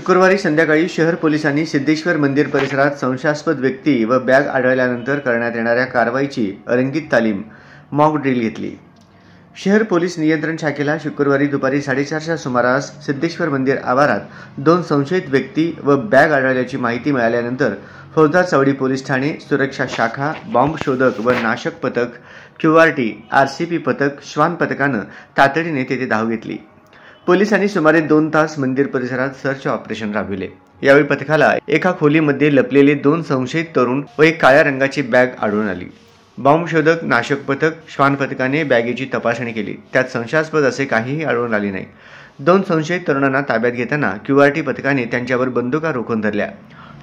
शुक्रवारी संध्याकाळी शहर पोलिसांनी सिद्धेश्वर मंदिर परिसरात संशयास्पद व्यक्ती व बॅग आढळल्यानंतर करण्यात येणाऱ्या कारवाईची रंगीत तालीम मॉक ड्रिल घेतली। शहर पोलीस नियंत्रण शाखेला शुक्रवारी दुपारी 4:30च्या सुमारास सिद्धेश्वर मंदिर आवारात 2 संशयित व्यक्ती व बॅग आढळल्याची माहिती मिळाल्यानंतर फौजदार चावडी पोलीस ठाणे, सुरक्षा शाखा, बॉम्ब शोधक व नाशक पथक, QRT, RCP पथक, श्वान पथकानं तातडीने तेथे धाव घेतली। पोलिसांनी सुमारे 2 तास मंदिर परिसरात सर्च ऑपरेशन राबविले। यावेळी पथकाला एका खोलीमध्ये लपलेले 2 संशयित तरुण व एक काळ्या रंगाची बॅग आढळून आली। बॉम्ब शोधक, नाशक पथक, श्वान पथकाने बॅगेची तपासणी केली। त्यात संशयास्पद असे काहीही आढळून आले नाही। 2 संशयित तरुणांना ताब्यात घेताना QRT पथकाने त्यांच्यावर बंदुका रोखून धरल्या।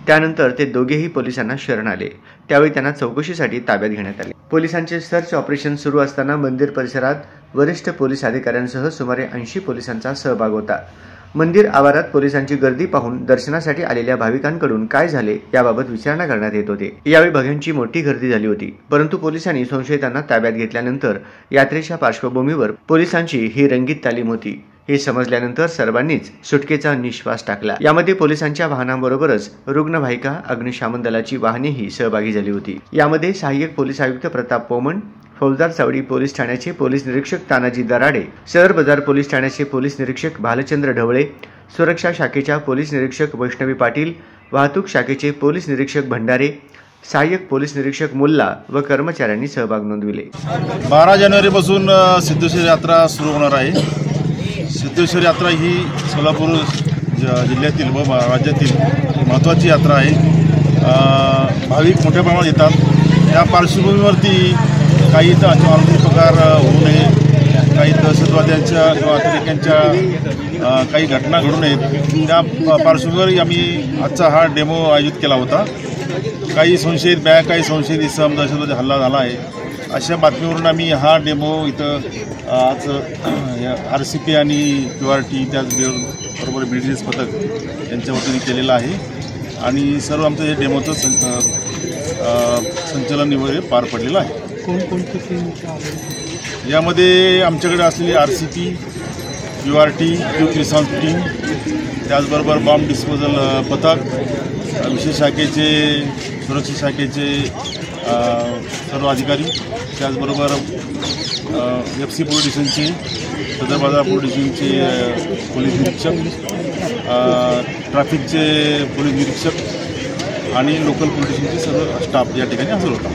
त्यानंतर ते दोघेही पोलिसांना शरण आले। त्यावेळी त्यांना चौकशीसाठी ताब्यात घेण्यात आले। पोलिसांचे सर्च ऑपरेशन सुरू असताना मंदिर परिसरात वरिष्ठ पोलीस अधिकाऱ्यांसह सुमारे 80 पोलिसांचा सहभाग होता। मंदिर आवारात पोलिसांची गर्दी पाहून दर्शनासाठी आलेल्या भाविकांकडून काय झाले याबाबत विचारणा करण्यात येत होते। यावेळी भक्तांची मोठी गर्दी झाली होती, परंतु पोलिसांनी संशयितांना ताब्यात घेतल्यानंतर यात्रेच्या पार्श्वभूमीवर पोलिसांची ही रंगीत तालीम होती हे समजल्यानंतर सर्वांनीच सुटकेचा निश्वास टाकला। यामध्ये पोलिसांच्या वाहनांबरोबरच रुग्णवाहिका, अग्निशमन दलाची वाहनेही सहभागी झाली होती। यामध्ये सहाय्यक पोलीस आयुक्त प्रताप पोमण, फौजदार चावडी पोलीस ठाण्याचे पोलीस निरीक्षक तानाजी दराडे, शहर बाजार पोलीस ठाण्याचे पोलीस निरीक्षक भालचंद्र ढवळे, सुरक्षा शाखेच्या पोलीस निरीक्षक वैष्णवी पाटील, वाहतूक शाखेचे पोलीस निरीक्षक भंडारे, सहाय्यक पोलीस निरीक्षक मुल्ला व कर्मचाऱ्यांनी सहभाग नोंदविले। 12 जानेवारीपासून सिद्धेश्वर यात्रा सुरू होणार आहे। सिद्धेश्वर यात्रा ही सोलापूर जिल्ह्यातील व राज्यातील महत्त्वाची यात्रा आहे। भाविक मोठ्या प्रमाणात येतात। त्या पार्श्वभूमीवरती काही इथं अनुचित प्रकार होऊ नये, काही दहशतवाद्यांच्या किंवा अतिरेक्यांच्या काही घटना घडू नयेत, त्या पार्श्वभूमीवर आम्ही आजचा हा डेमो आयोजित केला होता। काही संशयित बॅग, काही संशयित इसम, दहशतवादी हल्ला झाला आहे अशा बातमीवरून आम्ही हा डेमो इथं आज RCP आणि QRT त्याचबरोबर BDS पथक यांच्या वतीने केलेलं आहे आणि सर्व आमचं हे डेमोचं संचलन वगैरे पार पडलेलं आहे। यामध्ये आमच्याकडे असलेली RCP, QRT, quick response team, त्याचबरोबर बॉम्ब डिस्पोजल पथक, विशेष शाखेचे, सुरक्षा शाखेचे सर्व अधिकारी, त्याचबरोबर FC पोलीस स्टेशनचे, सदर बाजार पोलीस स्टेशनचे पोलीस निरीक्षक, ट्रॅफिकचे पोलीस निरीक्षक आणि लोकल पोलीस स्टेशनचे सर्व स्टाफ या ठिकाणी हजर होता।